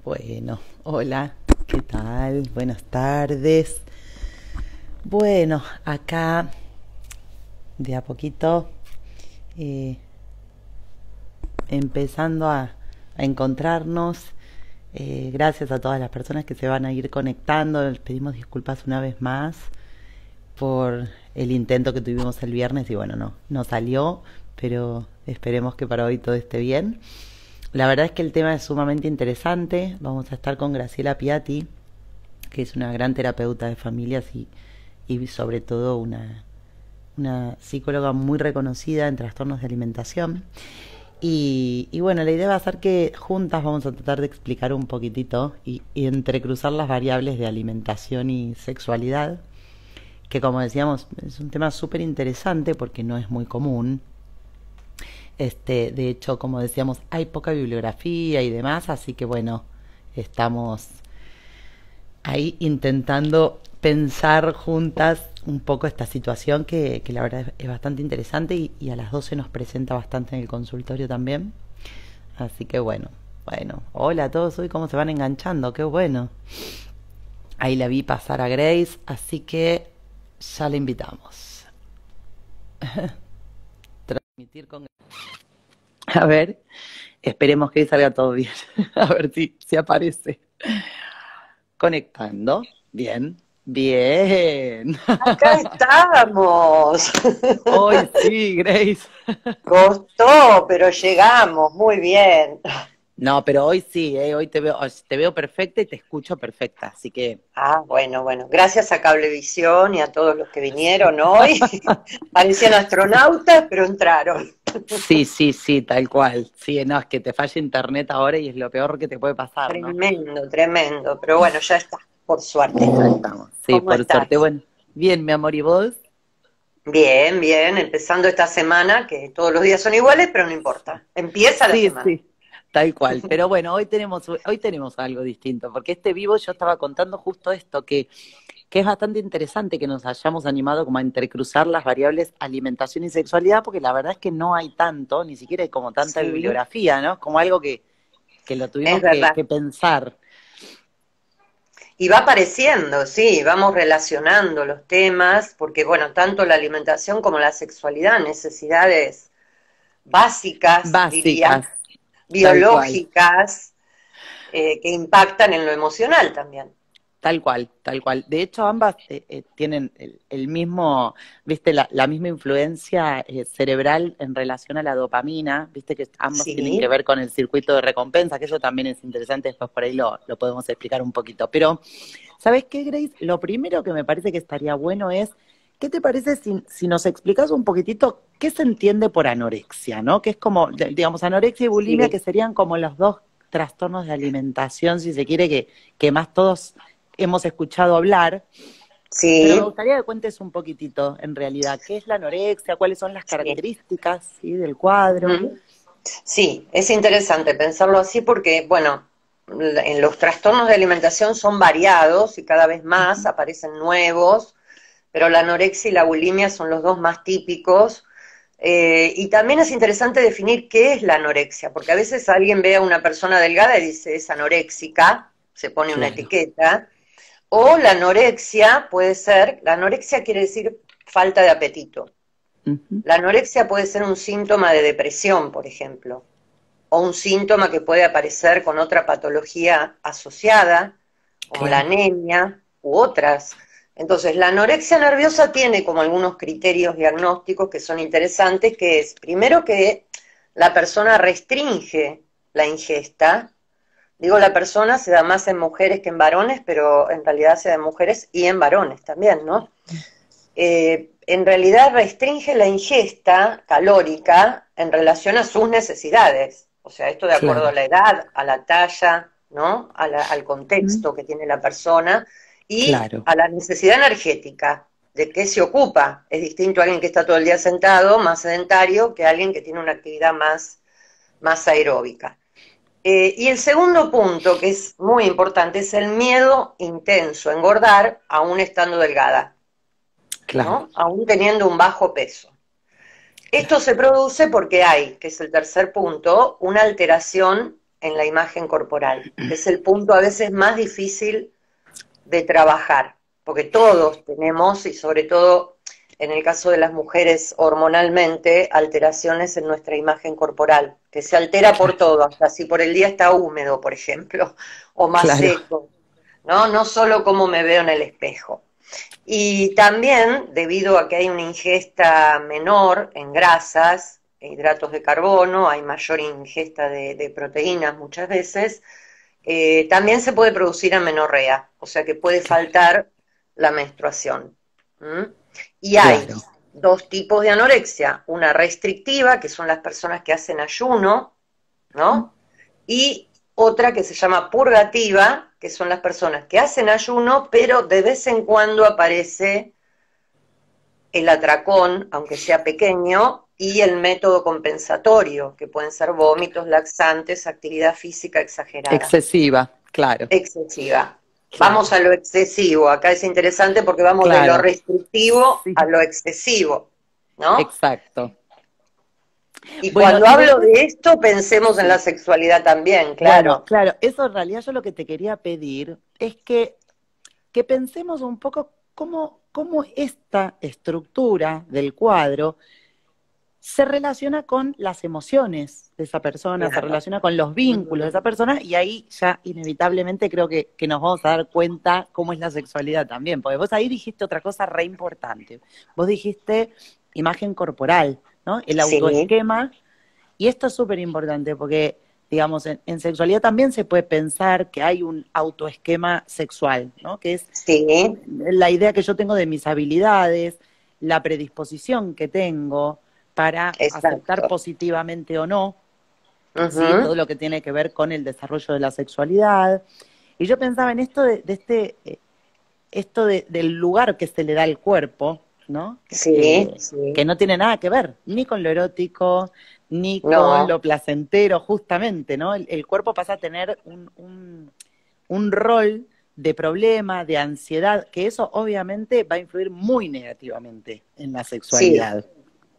Bueno, hola, ¿qué tal? Buenas tardes. Bueno, acá de a poquito eh, empezando a encontrarnos. Gracias a todas las personas que se van a ir conectando. Les pedimos disculpas una vez más por el intento que tuvimos el viernes y bueno, no salió, pero esperemos que para hoy todo esté bien. La verdad es que el tema es sumamente interesante. Vamos a estar con Graciela Piatti, que es una gran terapeuta de familias y sobre todo una psicóloga muy reconocida en trastornos de alimentación. Y bueno, la idea va a ser que juntas vamos a tratar de explicar un poquitito y entrecruzar las variables de alimentación y sexualidad, que como decíamos es un tema súper interesante porque no es muy común. De hecho, como decíamos, hay poca bibliografía y demás, así que bueno, estamos ahí intentando pensar juntas un poco esta situación que la verdad es bastante interesante y a las 12 nos presenta bastante en el consultorio también. Así que bueno, hola a todos, hoy cómo se van enganchando, qué bueno. Ahí la vi pasar a Grace, así que ya la invitamos. Transmitir con... A ver, esperemos que salga todo bien. A ver si aparece. Conectando. Bien, bien. Acá estamos. Hoy sí, Grace. Costó, pero llegamos. Muy bien. No, pero hoy sí, hoy te veo perfecta y te escucho perfecta, así que Bueno. Gracias a Cablevisión y a todos los que vinieron hoy. Parecían astronautas, pero entraron. sí, tal cual. Sí, no, es que te falla internet ahora y es lo peor que te puede pasar, ¿no? Tremendo, tremendo. Pero bueno, ya está, por suerte. Ya estamos. Sí, ¿Cómo por suerte. estás? Bueno, bien, mi amor, ¿y vos? Bien, bien. Empezando esta semana, que todos los días son iguales, pero no importa. Empieza la Sí, semana. sí, tal cual. Pero bueno, hoy tenemos algo distinto, porque este vivo yo estaba contando justo esto, que es bastante interesante que nos hayamos animado como a entrecruzar las variables alimentación y sexualidad, porque la verdad es que no hay tanto, ni siquiera hay como tanta Sí, bibliografía, ¿no? Como algo que lo es tuvimos verdad. que pensar. Y va apareciendo, sí, vamos relacionando los temas, porque bueno, tanto la alimentación como la sexualidad, necesidades básicas, diría, Básicas, tal cual. biológicas, que impactan en lo emocional también. Tal cual, tal cual. De hecho, ambas tienen el mismo, viste, la misma influencia cerebral en relación a la dopamina, viste que ambos tienen que Sí, ver con el circuito de recompensa, que eso también es interesante, después por ahí lo podemos explicar un poquito. Pero, ¿sabes qué, Grace? Lo primero que me parece que estaría bueno es, ¿qué te parece si nos explicas un poquitito qué se entiende por anorexia, ¿no? Que es como, digamos, anorexia y bulimia, que sí, serían como los dos trastornos de alimentación, si se quiere, que más todos hemos escuchado hablar, pero me sí, gustaría que cuentes un poquitito, en realidad, qué es la anorexia, cuáles son las sí. características, ¿sí?, del cuadro. Ujú. Sí, es interesante pensarlo así porque, bueno, en los trastornos de alimentación son variados y cada vez más Ujú. aparecen nuevos, pero la anorexia y la bulimia son los dos más típicos. Y también es interesante definir qué es la anorexia, porque a veces alguien ve a una persona delgada y dice es anoréxica, se pone una Claro. etiqueta, o la anorexia puede ser, la anorexia quiere decir falta de apetito. Ujú. La anorexia puede ser un síntoma de depresión, por ejemplo, o un síntoma que puede aparecer con otra patología asociada, como la Claro. anemia u otras. Entonces, la anorexia nerviosa tiene como algunos criterios diagnósticos que son interesantes, que es, primero, que la persona restringe la ingesta. Digo, la persona se da más en mujeres que en varones, pero en realidad se da en mujeres y en varones también, ¿no? En realidad restringe la ingesta calórica en relación a sus necesidades. O sea, esto de acuerdo a Claro. la edad, a la talla, ¿no? Al Ujú. contexto que tiene la persona y Claro. a la necesidad energética. ¿De qué se ocupa? Es distinto a alguien que está todo el día sentado, más sedentario, que alguien que tiene una actividad más aeróbica. Y el segundo punto, que es muy importante, es el miedo intenso a engordar aún estando delgada, Claro. ¿no? Aún teniendo un bajo peso. Esto Claro. se produce porque hay, que es el tercer punto, una alteración en la imagen corporal, que es el punto a veces más difícil de trabajar, porque todos tenemos, y sobre todo en el caso de las mujeres hormonalmente, alteraciones en nuestra imagen corporal, que se altera por todo, hasta si por el día está húmedo, por ejemplo, o más Claro. seco, ¿no? No solo cómo me veo en el espejo. Y también, debido a que hay una ingesta menor en grasas, e hidratos de carbono, hay mayor ingesta de proteínas muchas veces, también se puede producir amenorrea, o sea que puede faltar la menstruación. ¿Mm? Y hay Claro. dos tipos de anorexia, una restrictiva, que son las personas que hacen ayuno, ¿no? Y otra que se llama purgativa, que son las personas que hacen ayuno, pero de vez en cuando aparece el atracón, aunque sea pequeño, y el método compensatorio, que pueden ser vómitos, laxantes, actividad física exagerada. Excesiva, claro. Excesiva. Claro. Vamos a lo excesivo. Acá es interesante porque vamos de lo Claro. restrictivo Sí, a lo excesivo, ¿no? exacto. Y Bueno, cuando y hablo después, de esto, pensemos en la sí. sexualidad también, Bueno, claro. claro, eso en realidad yo lo que te quería pedir es que pensemos un poco cómo esta estructura del cuadro se relaciona con las emociones de esa persona, se Claro. relaciona con los vínculos de esa persona, y ahí ya inevitablemente creo que nos vamos a dar cuenta cómo es la sexualidad también, porque vos ahí dijiste otra cosa re importante. Vos dijiste imagen corporal, ¿no? El Sí, autoesquema, y esto es súper importante porque, digamos, en sexualidad también se puede pensar que hay un autoesquema sexual, ¿no? Que es sí, la idea que yo tengo de mis habilidades, la predisposición que tengo para aceptar exacto. positivamente o no, ¿sí? Todo Ujú. lo que tiene que ver con el desarrollo de la sexualidad. Y yo pensaba en esto del lugar que se le da al cuerpo, ¿no? Sí, Que sí. no tiene nada que ver ni con lo erótico, ni con No, lo placentero, justamente, ¿no? El cuerpo pasa a tener un rol de problema, de ansiedad, que eso obviamente va a influir muy negativamente en la sí, sexualidad.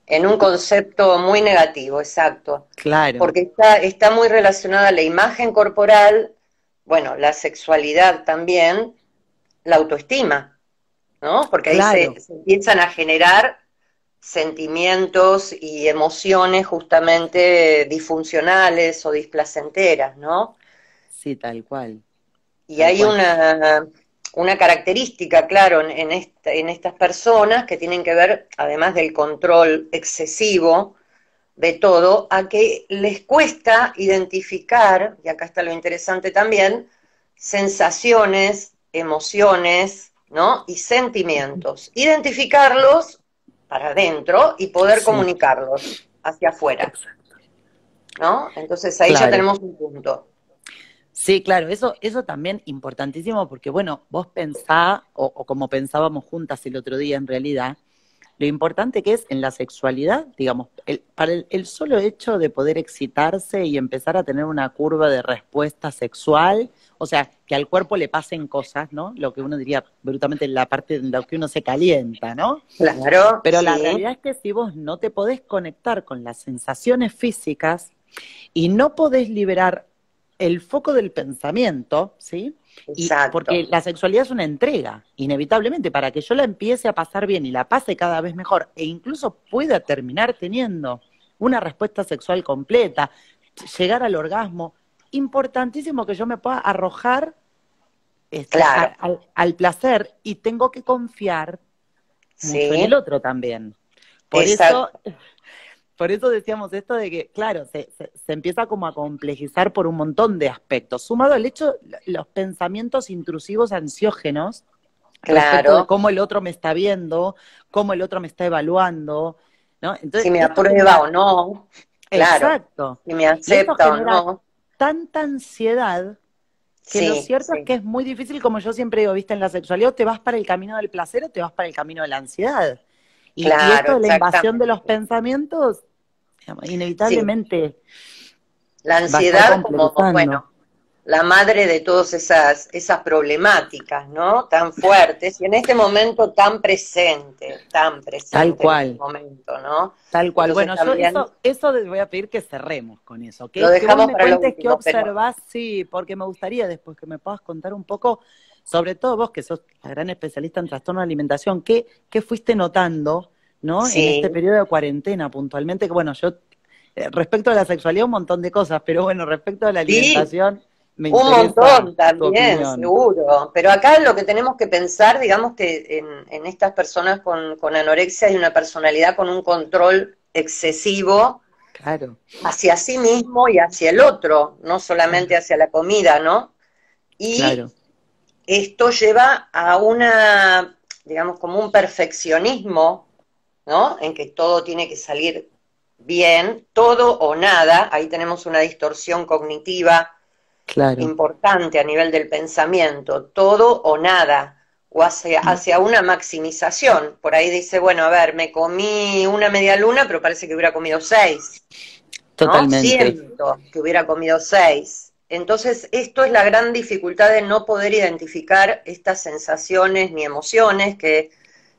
en un concepto muy negativo, exacto. Claro, Porque está muy relacionada la imagen corporal, bueno, la sexualidad también, la autoestima, ¿no? Porque ahí claro, se empiezan a generar sentimientos y emociones justamente disfuncionales o displacenteras, ¿no? sí, tal cual, Y tal hay cual. una característica, claro, en estas personas que tienen que ver, además del control excesivo de todo, a que les cuesta identificar, y acá está lo interesante también, sensaciones, emociones, ¿no? Y sentimientos. Identificarlos para adentro y poder Sí, comunicarlos hacia afuera, exacto. ¿no? Entonces ahí ya Claro. tenemos un punto. Sí, claro, eso también importantísimo porque, bueno, vos pensá, o como pensábamos juntas el otro día en realidad, lo importante que es en la sexualidad, digamos, para el solo hecho de poder excitarse y empezar a tener una curva de respuesta sexual, o sea, que al cuerpo le pasen cosas, ¿no? Lo que uno diría brutalmente la parte en la que uno se calienta, ¿no? Claro, Pero la sí, realidad es que si vos no te podés conectar con las sensaciones físicas y no podés liberar el foco del pensamiento, ¿sí? Y porque exacto. la sexualidad es una entrega, inevitablemente, para que yo la empiece a pasar bien y la pase cada vez mejor, e incluso pueda terminar teniendo una respuesta sexual completa, llegar al orgasmo, importantísimo que yo me pueda arrojar Claro, al placer, y tengo que confiar mucho en el sí, otro también. Por eso exacto. por eso decíamos esto de que, claro, se empieza como a complejizar por un montón de aspectos, sumado al hecho, los pensamientos intrusivos ansiógenos respecto de Claro, cómo el otro me está viendo, cómo el otro me está evaluando, ¿no? si Entonces, me esto aprueba o genera, no, claro, exacto, si me y esto acepta o genera no, tanta ansiedad que lo sí, cierto es sí, que es muy difícil, como yo siempre digo, viste, en la sexualidad, o te vas para el camino del placer o te vas para el camino de la ansiedad. Y claro, esto de la invasión de los exactamente. pensamientos, Sí, inevitablemente la va a estar ansiedad como, complejizando. bueno, la madre de todas esas problemáticas, ¿no? Tan fuertes y en este momento tan presente Tal en este cual, momento, ¿no? tal cual. Entonces Bueno, yo también eso les voy a pedir que cerremos con eso, lo que vos dejamos me para lo cuentes qué último, pero observás, sí, porque me gustaría después que me puedas contar un poco, sobre todo vos que sos la gran especialista en trastorno de alimentación, qué fuiste notando, ¿no? En este sí, periodo de cuarentena puntualmente, que bueno, yo respecto a la sexualidad un montón de cosas, pero bueno, respecto a la sí, alimentación me un interesa montón tu también, opinión. seguro. Pero acá lo que tenemos que pensar, digamos que en estas personas con anorexia hay una personalidad con un control excesivo Claro, hacia sí mismo y hacia el otro, no solamente claro, hacia la comida, ¿no? Y claro. esto lleva a una, digamos, como un perfeccionismo, ¿no? En que todo tiene que salir bien, todo o nada, ahí tenemos una distorsión cognitiva Claro. importante a nivel del pensamiento, todo o nada, o hacia una maximización. Por ahí dice, bueno, a ver, me comí una media luna, pero parece que hubiera comido 6, ¿no? Totalmente. Siento que hubiera comido 6. Entonces, esto es la gran dificultad de no poder identificar estas sensaciones ni emociones que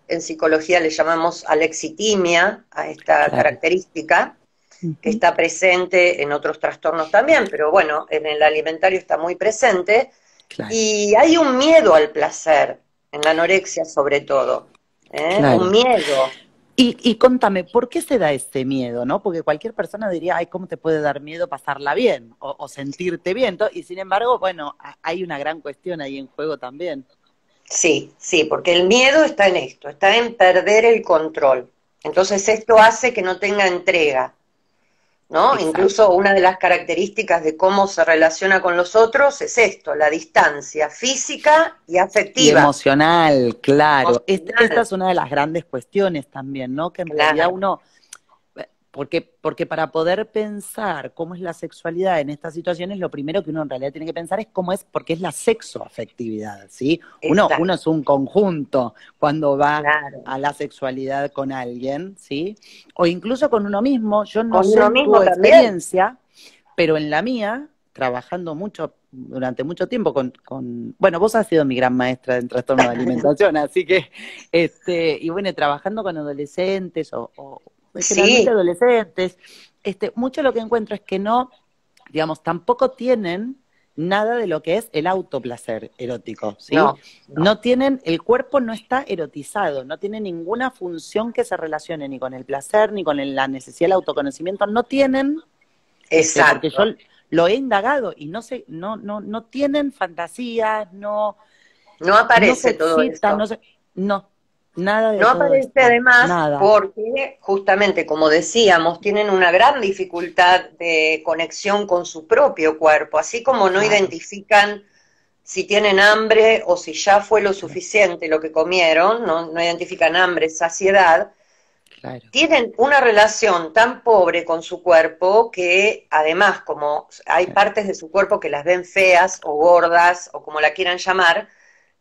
en psicología le llamamos alexitimia, a esta Claro. característica, que Ujú. está presente en otros trastornos también, pero bueno, en el alimentario está muy presente. Claro, Y hay un miedo al placer, en la anorexia sobre todo, ¿eh? Un claro. miedo. Y contame, ¿por qué se da ese miedo, no? Porque cualquier persona diría, ay, ¿cómo te puede dar miedo pasarla bien o sentirte bien? Y sin embargo, bueno, hay una gran cuestión ahí en juego también. Sí, sí, porque el miedo está en esto, está en perder el control. Entonces esto hace que no tenga entrega, ¿no? Incluso Exacto. una de las características de cómo se relaciona con los otros es esto, la distancia física y Y afectiva, emocional, claro. Esta emocional, es una de las grandes cuestiones también, ¿no? Que en realidad claro, uno, porque para poder pensar cómo es la sexualidad en estas situaciones, lo primero que uno en realidad tiene que pensar es cómo es, porque es la sexoafectividad, ¿sí? Uno exacto, es un conjunto cuando va claro. a la sexualidad con alguien, ¿sí? O incluso con uno mismo. Yo no Con sé uno en tu mismo también, experiencia, pero en la mía, trabajando mucho, durante mucho tiempo bueno, vos has sido mi gran maestra en trastorno de alimentación, así que, y bueno, trabajando con adolescentes o generalmente sí, adolescentes, mucho lo que encuentro es que no, digamos, tampoco tienen nada de lo que es el autoplacer erótico, ¿sí? no, no, No tienen, el cuerpo no está erotizado, no tiene ninguna función que se relacione ni con el placer, ni con la necesidad del autoconocimiento, no tienen, porque yo exacto. lo he indagado y no sé, no tienen fantasías, No no se aparece todo excitan, eso. no, nada de No todo aparece esto, además nada. porque, justamente, como decíamos, tienen una gran dificultad de conexión con su propio cuerpo, así como no Claro, identifican si tienen hambre o si ya fue lo claro, suficiente lo que comieron, no identifican hambre, saciedad, claro. tienen una relación tan pobre con su cuerpo que además, como hay Claro. partes de su cuerpo que las ven feas o gordas o como la quieran llamar,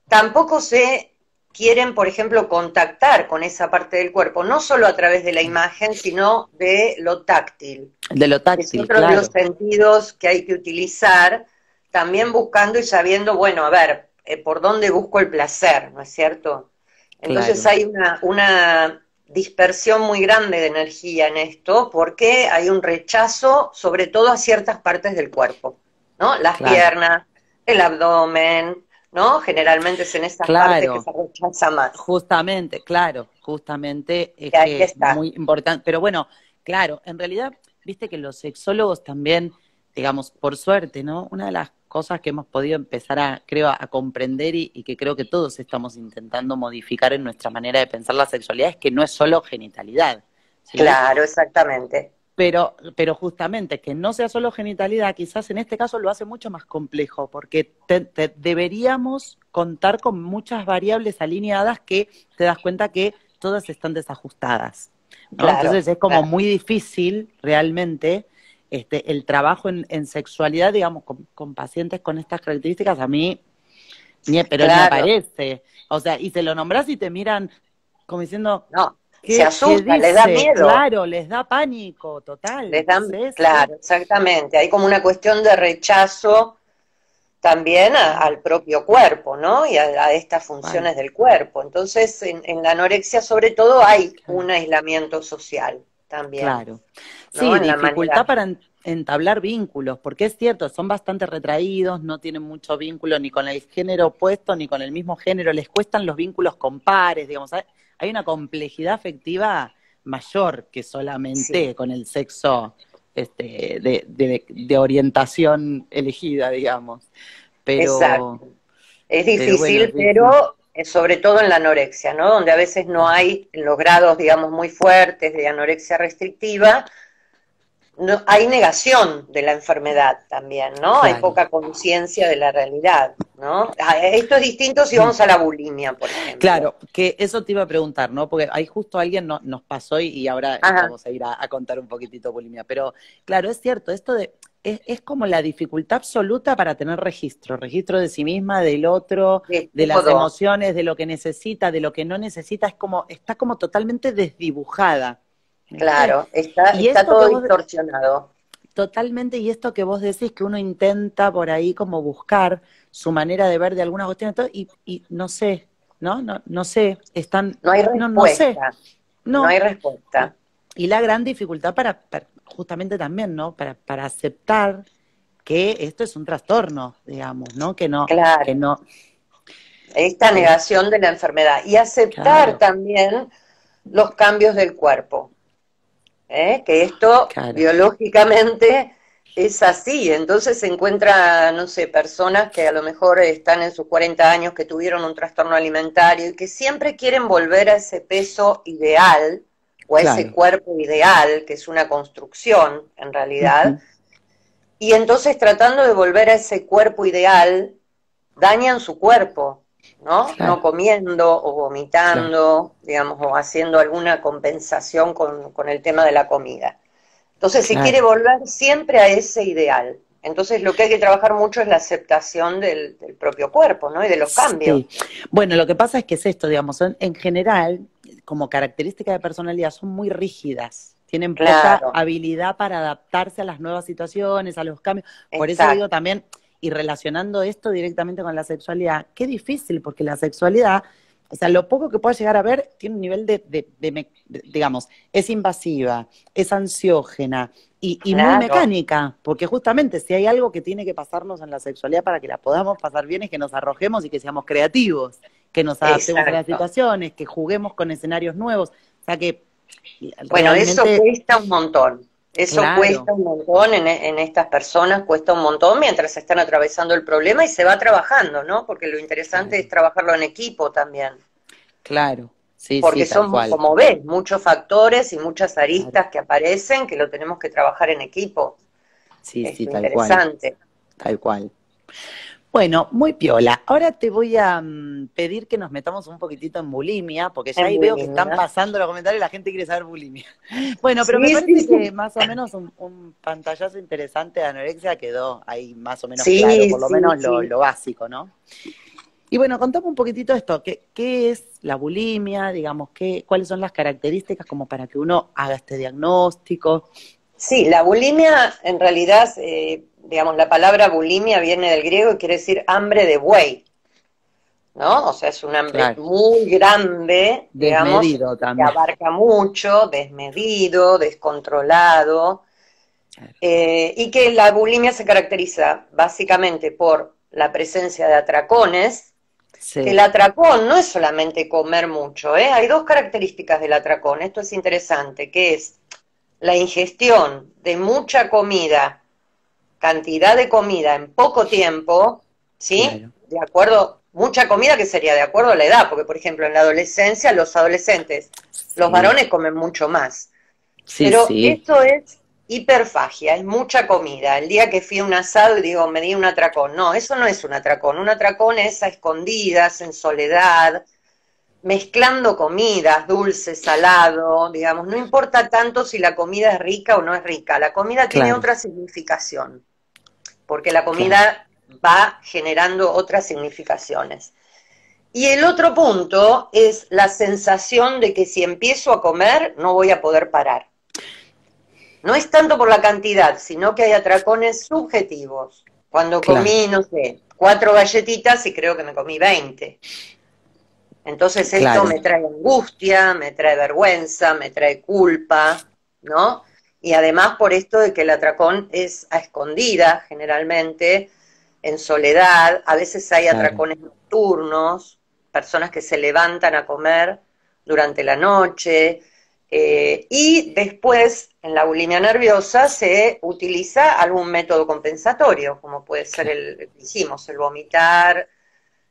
tampoco se quieren, por ejemplo, contactar con esa parte del cuerpo, no solo a través de la Claro. imagen, sino de lo táctil, De lo que es táctil, otro de los claro, sentidos que hay que utilizar, también buscando y sabiendo, bueno, a ver, por dónde busco el placer, ¿no es cierto? Entonces claro, hay una dispersión muy grande de energía en esto, porque hay un rechazo, sobre todo a ciertas partes del cuerpo, ¿no? Las claro, piernas, el abdomen, ¿no? Generalmente es en esas partes que claro, se rechaza más. justamente, claro, justamente es Y ahí que es está. muy importante, pero bueno, claro, en realidad, viste que los sexólogos también, digamos, por suerte, ¿no? Una de las cosas que hemos podido empezar creo, a comprender y que creo que todos estamos intentando modificar en nuestra manera de pensar la sexualidad es que no es solo genitalidad, ¿sí? Claro, exactamente. Pero justamente que no sea solo genitalidad, quizás en este caso lo hace mucho más complejo, porque deberíamos contar con muchas variables alineadas que te das cuenta que todas están desajustadas, ¿no? Claro, Entonces es como claro. muy difícil realmente el trabajo en sexualidad, digamos, con pacientes con estas características, a mí, pero ni Claro. aparece. O sea, y se lo nombras y te miran como diciendo, No, se ¿qué asusta, les da dice? miedo. Claro, les da pánico, total. Les dan, Sí, sí. claro, exactamente. Hay como una cuestión de rechazo, también al propio cuerpo, ¿no? Y a estas funciones del cuerpo. Entonces, en la anorexia sobre todo hay un aislamiento social también, Claro. ¿no? Sí, En la dificultad manera... para entablar vínculos, porque es cierto, son bastante retraídos, no tienen mucho vínculo ni con el género opuesto ni con el mismo género, les cuestan los vínculos con pares, digamos, hay una complejidad afectiva mayor que Sí, solamente con el sexo de orientación elegida, digamos. Pero, exacto. Es pero bueno, difícil, Ricky, pero sobre todo en la anorexia, ¿no? Donde a veces no hay, en los grados, digamos, muy fuertes de anorexia restrictiva, no, hay negación de la enfermedad también, ¿no? Hay claro. poca conciencia de la realidad, ¿no? Esto es distinto si vamos a la bulimia, por ejemplo. Claro, que eso te iba a preguntar, ¿no? Porque ahí justo alguien nos pasó y ahora Ajá, vamos a ir a contar un poquitito bulimia. Pero claro, es cierto, esto es como la dificultad absoluta para tener registro de sí misma, del otro, de de tipo las 2. emociones, de lo que necesita, de lo que no necesita, está como totalmente desdibujada, ¿viste? Claro, está, Y está esto que todo vos, distorsionado. totalmente, y esto que vos decís, que uno intenta por ahí como buscar su manera de ver de alguna cuestión y no sé, ¿no? No sé, No hay no sé, respuesta, no hay no. respuesta. Y la gran dificultad justamente también, ¿no? Para aceptar que esto es un trastorno, digamos, ¿no? Que Claro, no, esta que es, negación de la enfermedad y aceptar claro, también los cambios del cuerpo, ¿eh? Que esto claro, biológicamente es así. Entonces se encuentra, no sé, personas que a lo mejor están en sus 40 años, que tuvieron un trastorno alimentario y que siempre quieren volver a ese peso ideal o a ese claro. cuerpo ideal, que es una construcción en realidad, Ujú, y entonces tratando de volver a ese cuerpo ideal, dañan su cuerpo, ¿no? No claro, comiendo o claro, vomitando, digamos, o haciendo alguna compensación con el tema de la comida. Entonces se quiere claro. volver siempre a ese ideal. Entonces lo que hay que trabajar mucho es la aceptación del propio cuerpo, ¿no? Y de los cambios. Sí. Bueno, lo que pasa es que es esto, digamos, en general, como característica de personalidad, son muy rígidas. Tienen poca Claro, habilidad para adaptarse a las nuevas situaciones, a los cambios. Por eso digo exacto. también, y relacionando esto directamente con la sexualidad, qué difícil, porque la sexualidad, o sea, lo poco que puedas llegar a ver tiene un nivel digamos, es invasiva, es ansiógena, y muy Claro, mecánica, porque justamente si hay algo que tiene que pasarnos en la sexualidad para que la podamos pasar bien es que nos arrojemos y que seamos creativos, que nos adaptemos a las exacto. situaciones, que juguemos con escenarios nuevos. O sea que Bueno, eso realmente, cuesta un montón. Eso claro, cuesta un montón en estas personas, cuesta un montón mientras están atravesando el problema y se va trabajando, ¿no? Porque lo interesante es claro, trabajarlo en equipo también. claro, sí, sí, Porque tal son, cual, como ves, muchos factores y muchas claro, aristas que aparecen que lo tenemos que trabajar en equipo. sí, Es sí, lo tal cual, interesante. tal cual. Bueno, muy piola. Ahora te voy a pedir que nos metamos un poquitito en bulimia, porque ya En ahí veo que están bulimia. pasando los comentarios y la gente quiere saber bulimia. Bueno, pero me Sí, sí, parece que sí. más o menos un pantallazo interesante de anorexia quedó ahí más o menos claro, Sí, por lo sí, menos sí. lo básico, ¿no? Y bueno, contame un poquitito esto, ¿qué es la bulimia? Digamos, cuáles son las características como para que uno haga este diagnóstico? Sí, la bulimia en realidad, digamos, la palabra bulimia viene del griego y quiere decir hambre de buey, ¿no? O sea, es un hambre Claro, muy grande, digamos, desmedido que también. abarca mucho, desmedido, descontrolado, Claro, y que la bulimia se caracteriza básicamente por la presencia de atracones, que el sí, atracón no es solamente comer mucho, ¿eh? Hay dos características del atracón, esto es interesante, que es la ingestión de mucha comida, cantidad de comida en poco tiempo, ¿sí? claro, De acuerdo, mucha comida que sería de acuerdo a la edad, porque por ejemplo en la adolescencia los adolescentes, los sí, varones comen mucho más, sí, pero sí, eso es hiperfagia, es mucha comida. El día que fui a un asado y digo, me di un atracón. No, eso no es un atracón es a escondidas, en soledad, mezclando comidas, dulce, salado, digamos, no importa tanto si la comida es rica o no es rica, la comida tiene claro, otra significación, porque la claro. comida va generando otras significaciones. Y el otro punto es la sensación de que si empiezo a comer no voy a poder parar. No es tanto por la cantidad, sino que hay atracones subjetivos. Cuando Claro, comí, no sé, 4 galletitas y creo que me comí 20. Entonces esto Claro, me trae angustia, me trae vergüenza, me trae culpa, ¿no? Y además por esto de que el atracón es a escondida generalmente, en soledad, a veces hay claro, atracones nocturnos, personas que se levantan a comer durante la noche, y después en la bulimia nerviosa se utiliza algún método compensatorio, como puede ser claro. el que hicimos, el vomitar,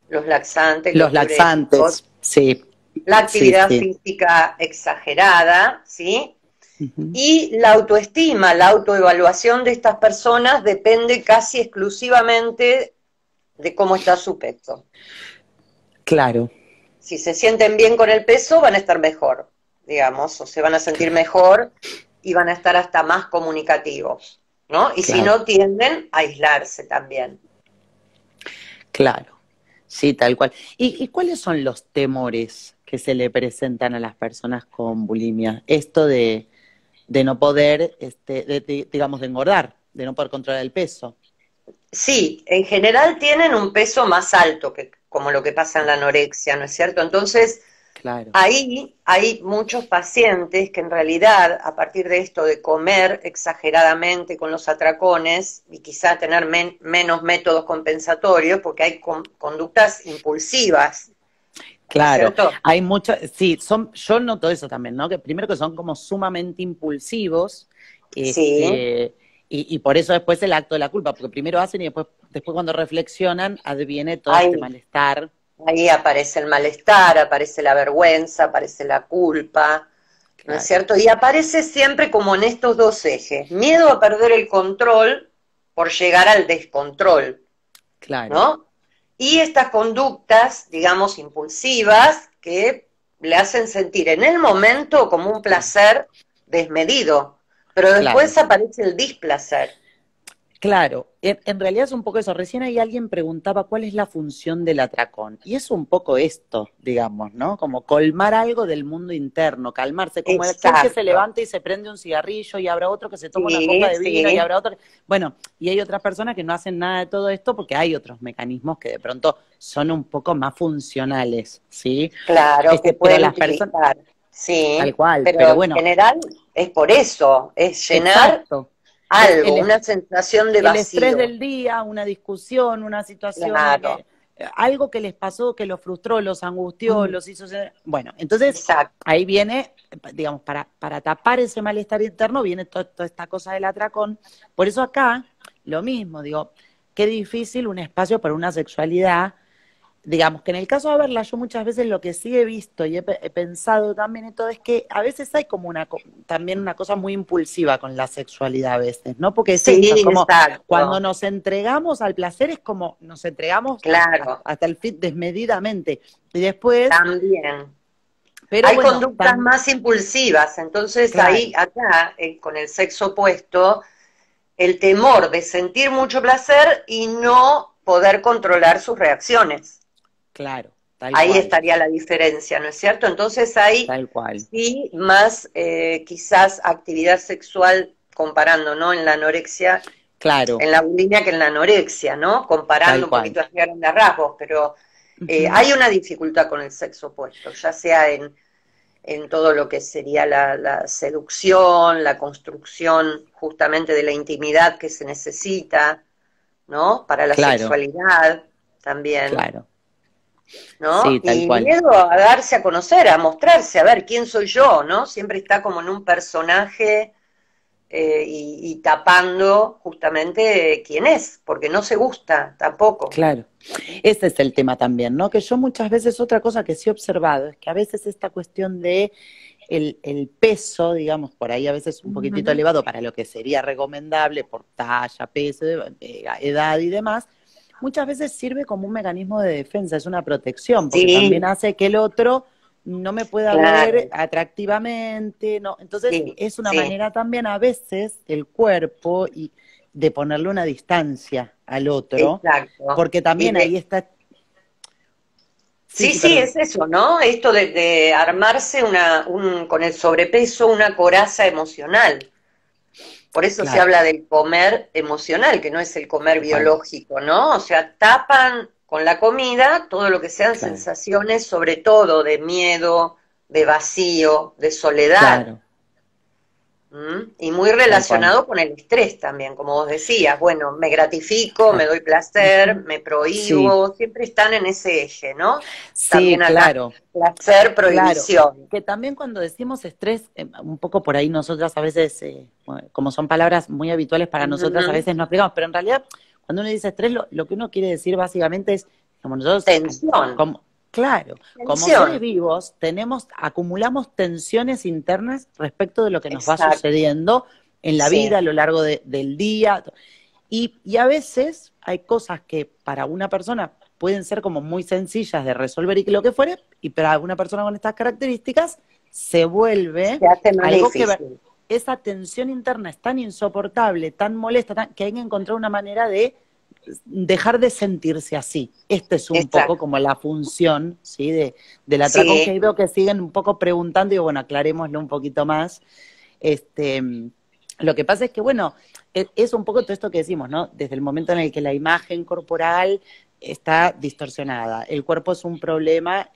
los laxantes, Los los diuréticos, laxantes, sí, la sí, actividad sí. física exagerada, ¿sí? Ujú. Y la autoestima, la autoevaluación de estas personas depende casi exclusivamente de cómo está su peso. Claro, Si se sienten bien con el peso, van a estar mejor, digamos, o se van a sentir mejor y van a estar hasta más comunicativos, ¿no? Y si claro, no, tienden a aislarse también. claro. Sí, tal cual. ¿Y cuáles son los temores que se le presentan a las personas con bulimia? Esto de no poder, digamos, de engordar, de no poder controlar el peso. Sí, en general tienen un peso más alto que como lo que pasa en la anorexia, ¿no es cierto? Entonces, Claro, ahí hay muchos pacientes que en realidad, a partir de esto de comer exageradamente con los atracones y quizá tener menos métodos compensatorios, porque hay conductas impulsivas, ¿no es claro. cierto? Hay muchas, sí, yo noto eso también, ¿no? Que primero que son como sumamente impulsivos, Sí, y por eso después el acto de la culpa, porque primero hacen y después cuando reflexionan adviene todo este ahí, malestar. ahí aparece el malestar, aparece la vergüenza, aparece la culpa, ¿no es Claro, cierto? Y aparece siempre como en estos dos ejes, miedo a perder el control por llegar al descontrol, claro, ¿no? Y estas conductas, digamos, impulsivas, que le hacen sentir en el momento como un claro, placer desmedido, pero claro. después aparece el displacer. Claro, en realidad es un poco eso. Recién ahí alguien preguntaba cuál es la función del atracón. Y es un poco esto, digamos, ¿no? Como colmar algo del mundo interno, calmarse, como aquel que se Exacto. levanta y se prende un cigarrillo y habrá otro que se toma una copa Sí, de vino y sí. habrá otro. Bueno, y hay otras personas que no hacen nada de todo esto porque hay otros mecanismos que de pronto son un poco más funcionales, ¿sí? Claro, que Pero pueden las personas, utilizar, tal sí, cual, pero pero en bueno, general es por eso, es llenar exacto. Es algo, una sensación de el estrés vacío. del día, una discusión, una situación Claro, que algo que les pasó, que los frustró, los angustió, mm, los hizo bueno, entonces exacto. ahí viene, digamos, para tapar ese malestar interno viene toda esta cosa del atracón. Por eso acá, lo mismo, digo, qué difícil un espacio para una sexualidad. Digamos que en el caso de verla, yo muchas veces lo que sí he visto y he pensado también y todo es que a veces hay como también una cosa muy impulsiva con la sexualidad a veces, ¿no? Porque es Sí, esto, es como cuando exacto, nos entregamos al placer es como nos entregamos claro, hasta el fin desmedidamente. Y después, también. pero Hay bueno, conductas más impulsivas, entonces ahí, claro, acá, con el sexo opuesto, el temor de sentir mucho placer y no poder controlar sus reacciones. claro, Ahí estaría la diferencia, ¿no es cierto? Entonces hay tal cual, sí más quizás actividad sexual comparando, ¿no? En la anorexia, claro, en la bulimia que en la anorexia, ¿no? tal Comparando un cual. poquito así a grandes rasgos, pero Ujú. hay una dificultad con el sexo opuesto, ya sea en todo lo que sería la seducción, la construcción justamente de la intimidad que se necesita, ¿no? Para la Claro, sexualidad también, claro, ¿no? sí, tal Y cual. miedo a darse a conocer, a mostrarse, a ver quién soy yo, ¿no? Siempre está como en un personaje y tapando justamente quién es, porque no se gusta tampoco. Claro, ese es el tema también, ¿no? Que yo muchas veces, otra cosa que sí he observado, es que a veces esta cuestión de el peso, digamos, por ahí a veces un poquitito Ujú. elevado para lo que sería recomendable por talla, peso, edad y demás, muchas veces sirve como un mecanismo de defensa, es una protección, porque también Sí, hace que el otro no me pueda ver claro, atractivamente, ¿no? Entonces sí, es una sí, manera también a veces el cuerpo y de ponerle una distancia al otro, exacto. porque Y también ahí de, está, sí, sí, sí, sí, perdón, es eso, ¿no? Esto de armarse con el sobrepeso una coraza emocional. Por eso se claro, habla del comer emocional, que no es el comer tal cual, biológico, ¿no? O sea, tapan con la comida todo lo que sean claro, sensaciones, sobre todo de miedo, de vacío, de soledad. claro, ¿Mm? Y muy tal cual. relacionado con el estrés también, como vos decías. Bueno, me gratifico, me Claro. doy placer, me Sí, prohíbo, siempre están en ese eje, ¿no? sí, También acá, claro, placer, claro. prohibición. Que también cuando decimos estrés, un poco por ahí nosotras a veces, bueno, como son palabras muy habituales para nosotras, a Ujú. veces no aplicamos, pero en realidad cuando uno dice estrés, lo que uno quiere decir básicamente es, como nosotros, Tensión, como, claro, como seres tensión, vivos, acumulamos tensiones internas respecto de lo que nos va exacto, sucediendo en la vida sí, a lo largo del día. Y a veces hay cosas que para una persona pueden ser como muy sencillas de resolver y que lo que fuere, y para una persona con estas características se vuelve se hace más algo que difícil. esa tensión interna es tan insoportable, tan molesta, que hay que encontrar una manera de dejar de sentirse así. Esta es un poco Exacto, como la función, ¿sí? Del atracón, que sí, ahí veo que siguen un poco preguntando y bueno, aclarémoslo un poquito más. Este, lo que pasa es que, bueno, es un poco todo esto que decimos, ¿no? Desde el momento en el que la imagen corporal está distorsionada, el cuerpo es un problema,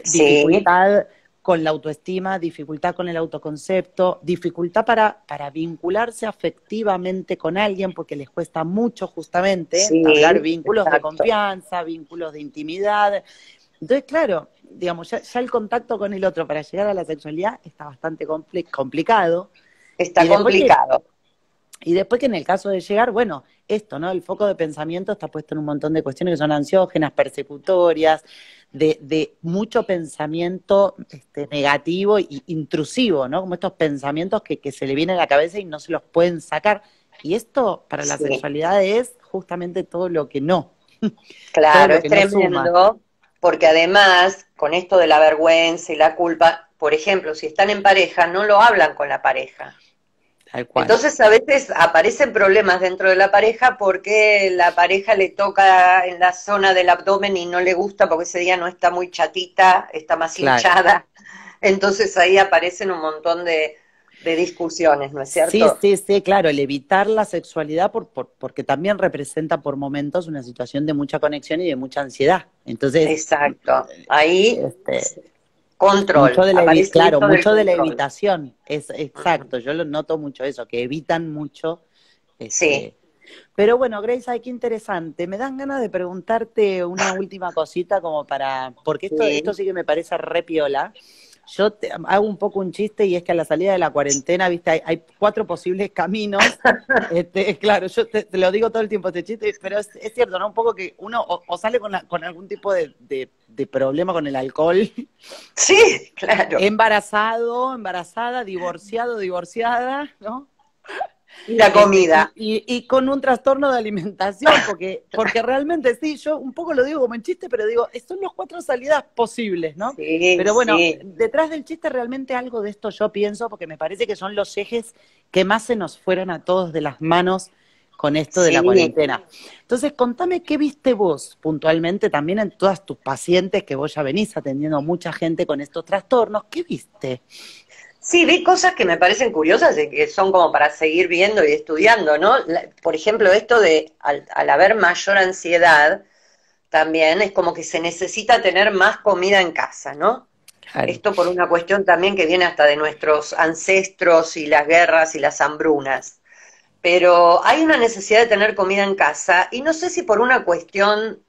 sí, dificultad con la autoestima, dificultad con el autoconcepto, dificultad para vincularse afectivamente con alguien, porque les cuesta mucho justamente entablar sí, vínculos de exacto. confianza, vínculos de intimidad. Entonces, claro, digamos, ya el contacto con el otro para llegar a la sexualidad está bastante complicado. Está Y después que complicado. y después que en el caso de llegar, bueno, esto, ¿no? El foco de pensamiento está puesto en un montón de cuestiones que son ansiógenas, persecutorias, de mucho pensamiento negativo e intrusivo, ¿no? Como estos pensamientos que se le vienen a la cabeza y no se los pueden sacar. Y esto para la Sí, sexualidad es justamente todo lo que no, todo claro, lo es que no suma. tremendo, porque además, con esto de la vergüenza y la culpa, por ejemplo, si están en pareja, no lo hablan con la pareja. Tal cual. Entonces a veces aparecen problemas dentro de la pareja porque la pareja le toca en la zona del abdomen y no le gusta porque ese día no está muy chatita, está más Claro. hinchada. Entonces ahí aparecen un montón de discusiones, ¿no es Sí, cierto? sí, sí, claro, el evitar la sexualidad porque también representa por momentos una situación de mucha conexión y de mucha ansiedad. Entonces, Exacto. Ahí, este, control, aparece claro, esto del mucho de la control. evitación, es Ujú. exacto, yo lo noto mucho eso, que evitan mucho, Sí, este, pero bueno, Grace, ay, qué interesante. Me dan ganas de preguntarte una última cosita como porque esto sí. sí que me parece re piola. Hago un poco un chiste y es que a la salida de la cuarentena, viste, hay cuatro posibles caminos. Claro, yo te lo digo todo el tiempo este chiste, pero es cierto, ¿no? Un poco que uno o sale con algún tipo de problema con el alcohol, Sí, claro. embarazado, embarazada, divorciado, divorciada, ¿no? Y la comida. Y con un trastorno de alimentación, porque realmente sí, yo un poco lo digo como en chiste, pero digo, son las cuatro salidas posibles, ¿no? Sí, Pero bueno, sí, detrás del chiste realmente algo de esto yo pienso, porque me parece que son los ejes que más se nos fueron a todos de las manos con esto de la sí. cuarentena. Entonces, contame qué viste vos puntualmente también en todas tus pacientes, que vos ya venís atendiendo a mucha gente con estos trastornos, ¿qué viste? Sí, vi cosas que me parecen curiosas y que son como para seguir viendo y estudiando, ¿no? Por ejemplo, esto de al haber mayor ansiedad, también es como que se necesita tener más comida en casa, ¿no? Claro, Esto por una cuestión también que viene hasta de nuestros ancestros y las guerras y las hambrunas. Pero hay una necesidad de tener comida en casa y no sé si por una cuestión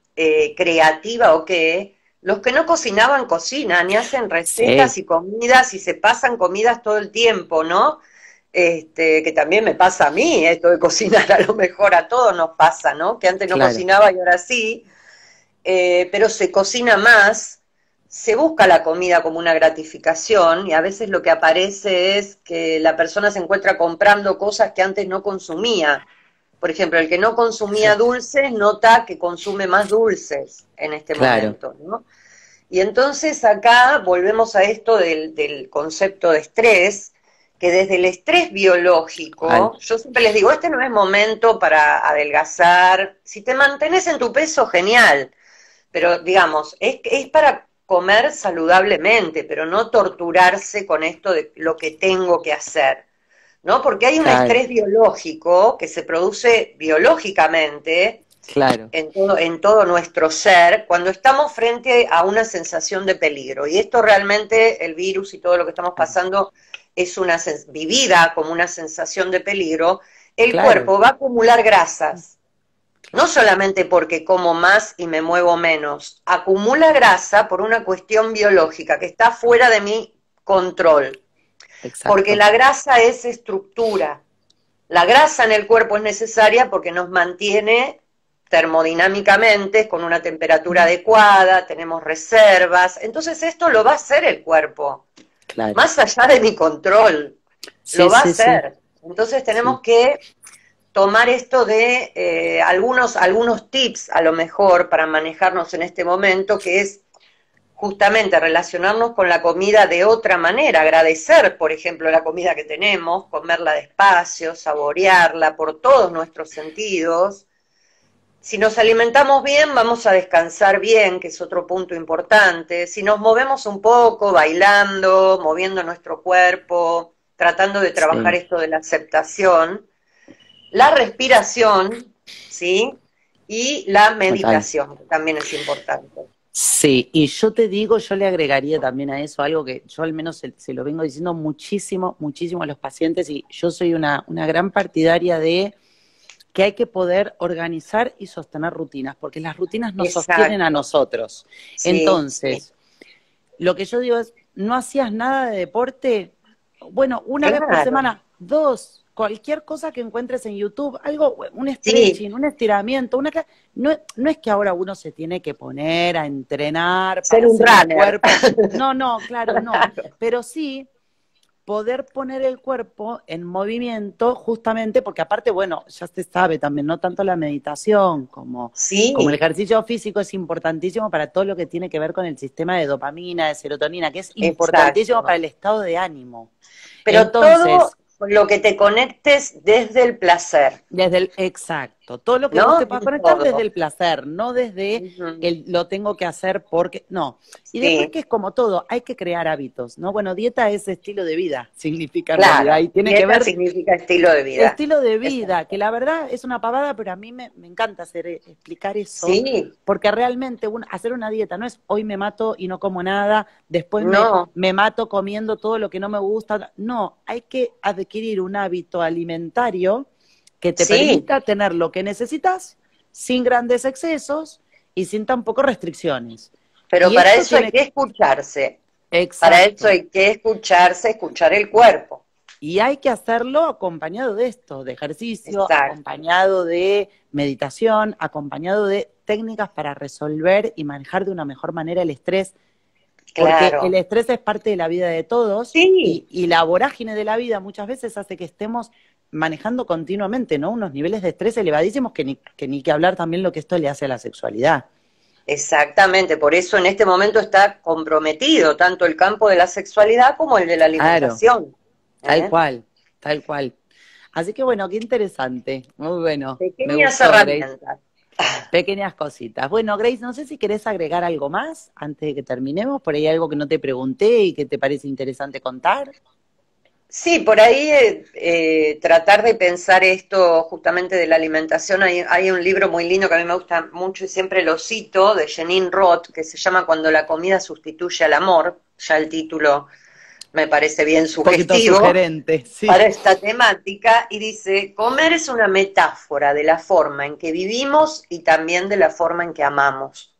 creativa o qué, los que no cocinaban cocinan y hacen sí, recetas y comidas y se pasan comidas todo el tiempo, ¿no? Que también me pasa a mí, esto de cocinar a lo mejor a todos nos pasa, ¿no? Que antes no claro, cocinaba y ahora sí, pero se cocina más, se busca la comida como una gratificación y a veces lo que aparece es que la persona se encuentra comprando cosas que antes no consumía. Por ejemplo, el que no consumía sí, dulces nota que consume más dulces en este claro. momento, ¿no? Y entonces acá volvemos a esto del concepto de estrés, que desde el estrés Cual. biológico, yo siempre les digo, este no es momento para adelgazar, si te mantenés en tu peso, genial, pero digamos, es para comer saludablemente, pero no torturarse con esto de lo que tengo que hacer. ¿no? Porque hay un Claro, estrés biológico que se produce biológicamente claro, en todo nuestro ser cuando estamos frente a una sensación de peligro. Y esto realmente, el virus y todo lo que estamos claro, pasando, es una vivida como una sensación de peligro. El claro, cuerpo va a acumular grasas, no solamente porque como más y me muevo menos, acumula grasa por una cuestión biológica que está fuera de mi control, porque exacto. la grasa es estructura. La grasa en el cuerpo es necesaria porque nos mantiene termodinámicamente con una temperatura adecuada, tenemos reservas, entonces esto lo va a hacer el cuerpo, Claro. más allá de mi control, Sí, lo va a sí, sí, hacer. Entonces tenemos sí. que tomar esto de algunos tips a lo mejor para manejarnos en este momento, que es justamente relacionarnos con la comida de otra manera, agradecer, por ejemplo, la comida que tenemos, comerla despacio, saborearla por todos nuestros sentidos. Si nos alimentamos bien, vamos a descansar bien, que es otro punto importante. Si nos movemos un poco, bailando, moviendo nuestro cuerpo, tratando de trabajar Sí, esto de la aceptación, la respiración, ¿sí? Y la total. meditación, que también es importante. Sí, y yo te digo, yo le agregaría también a eso algo que yo al menos se lo vengo diciendo muchísimo, muchísimo a los pacientes y yo soy una gran partidaria de que hay que poder organizar y sostener rutinas, porque las rutinas nos sostienen a Exacto, nosotros. sí, sí, Entonces, lo que yo digo es, ¿no hacías nada de deporte? Bueno, una vez por claro, semana, dos, cualquier cosa que encuentres en YouTube, algo, un sí, stretching, un estiramiento, no, no es que ahora uno se tiene que poner a entrenar ser para un hacer un runner. cuerpo. No, no, claro, no. Claro. Pero sí poder poner el cuerpo en movimiento justamente porque aparte, bueno, ya se sabe también, no tanto la meditación como el Sí, ejercicio físico es importantísimo para todo lo que tiene que ver con el sistema de dopamina, de serotonina, que es importantísimo para exacto. el estado de ánimo. Pero todo Entonces, con lo que te conectes desde el placer, desde el exacto, todo lo que vos te ¿no? puedas conectar desde Todo. el placer, no desde Ujú. el lo tengo que hacer porque, no. Y después Sí, que es como todo, hay que crear hábitos, ¿no? Bueno, dieta es estilo de vida, significa en realidad, claro. y tiene que Dieta ver significa estilo de vida. estilo de vida, que Exacto. la verdad es una pavada, pero a mí me encanta explicar eso, Sí, porque realmente hacer una dieta no es hoy me mato y no como nada, después no, me mato comiendo todo lo que no me gusta. No, hay que adquirir un hábito alimentario que te sí, permita tener lo que necesitas sin grandes excesos y sin tampoco restricciones. pero Y para esto eso hay tiene, que escucharse. Para eso exacto, hay que escucharse, escuchar el cuerpo. y hay que hacerlo acompañado de esto, de ejercicio, Exacto. acompañado de meditación, acompañado de técnicas para resolver y manejar de una mejor manera el estrés, porque el Claro. estrés es parte de la vida de todos Sí, y la vorágine de la vida muchas veces hace que estemos manejando continuamente, ¿no? Unos niveles de estrés elevadísimos que ni que hablar también lo que esto le hace a la sexualidad. exactamente. Por eso en este momento está comprometido tanto el campo de la sexualidad como el de la Claro, alimentación. tal ¿Eh? cual, tal cual. Así que bueno, qué interesante, muy bueno, me Pequeñas gustó, Grace. herramientas. Pequeñas cositas. Bueno, Grace, no sé si querés agregar algo más antes de que terminemos, por ahí algo que no te pregunté y que te parece interesante contar. Sí, por ahí tratar de pensar esto justamente de la alimentación. Hay un libro muy lindo que a mí me gusta mucho y siempre lo cito, de Jeanine Roth, que se llama Cuando la comida sustituye al amor. Ya el título me parece bien Un poquito sugestivo sugerente, sí. para esta temática y dice, comer es una metáfora de la forma en que vivimos y también de la forma en que amamos.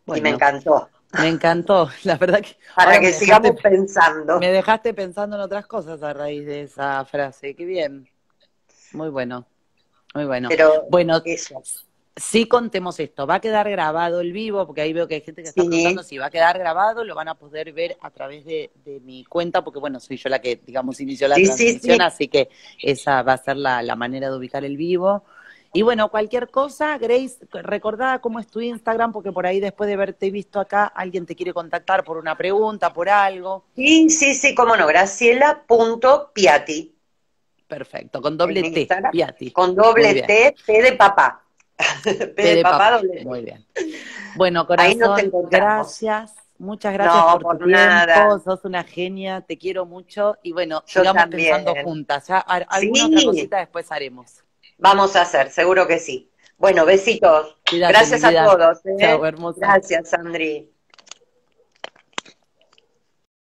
Y me Bueno, encantó, me encantó. La verdad que para ahora que sigamos pensando. me dejaste pensando en otras cosas a raíz de esa frase. Qué bien. Muy bueno, muy bueno. Pero Bueno, eso, sí contemos esto, va a quedar grabado el vivo, porque ahí veo que hay gente que está preguntando sí, si va a quedar grabado, lo van a poder ver a través de mi cuenta, porque bueno, soy yo la que, digamos, inició la sí, sí, transmisión, sí. así que esa va a ser la manera de ubicar el vivo. Y bueno, cualquier cosa, Grace, recordá cómo es tu Instagram, porque por ahí después de haberte visto acá, alguien te quiere contactar por una pregunta, por algo. Sí, sí, sí, cómo no, Graciela.piatti Perfecto, con en doble T, Instagram, Piatti. con Muy doble bien. T, P de papá. P P de de papá, papá. doble T. Muy bien. Bueno, Ahí nos corazón, encontramos. gracias. Muchas gracias No, por tu por tiempo, nada. sos una genia, te quiero mucho y bueno, Yo sigamos pensando también. juntas. Ya alguna otra Sí, cosita después haremos. vamos a hacer, seguro que sí. Bueno, besitos. Cuídate, mi Gracias a vida. todos, Chao, ¿eh? hermosa. Gracias, Sandri.